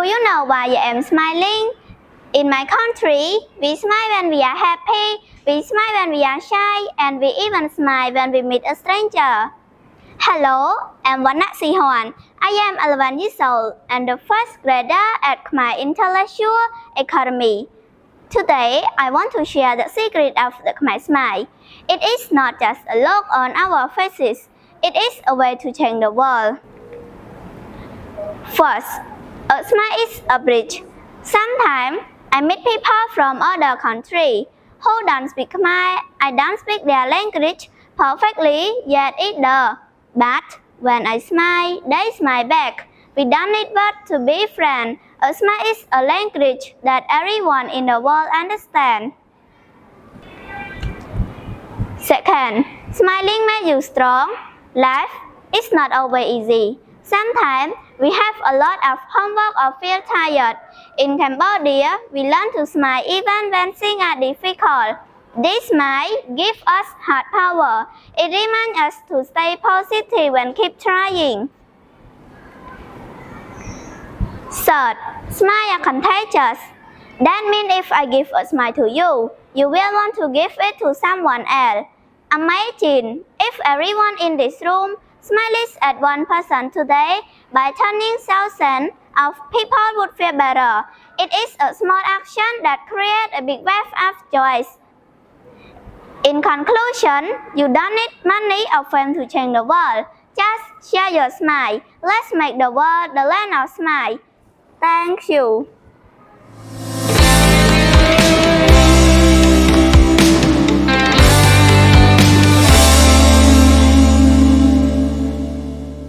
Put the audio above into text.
you know why I am smiling? In my country, we smile when we are happy, we smile when we are shy, and we even smile when we meet a stranger. Hello, I'm Vanna Sihon. I am 11 years old and the first grader at Khmer Intellectual Academy. Today, I want to share the secret of the Khmer smile. It is not just a look on our faces, it is a way to change the world. First, a smile is a bridge. Sometimes, I meet people from other countries who don't speak Khmer. I don't speak their language perfectly yet either. But when I smile, they smile back. We don't need words to be friends. A smile is a language that everyone in the world understands. Second, smiling makes you strong. Life is not always easy. Sometimes we have a lot of homework or feel tired. In Cambodia, we learn to smile even when things are difficult. This smile gives us heart power. It reminds us to stay positive and keep trying. Third, smiles are contagious. That means if I give a smile to you, you will want to give it to someone else. Imagine if everyone in this room smiles at one person today, by turning thousands of people would feel better. It is a small action that creates a big wave of joy. In conclusion, you don't need money or fame to change the world. Just share your smile. Let's make the world the land of smile. Thank you.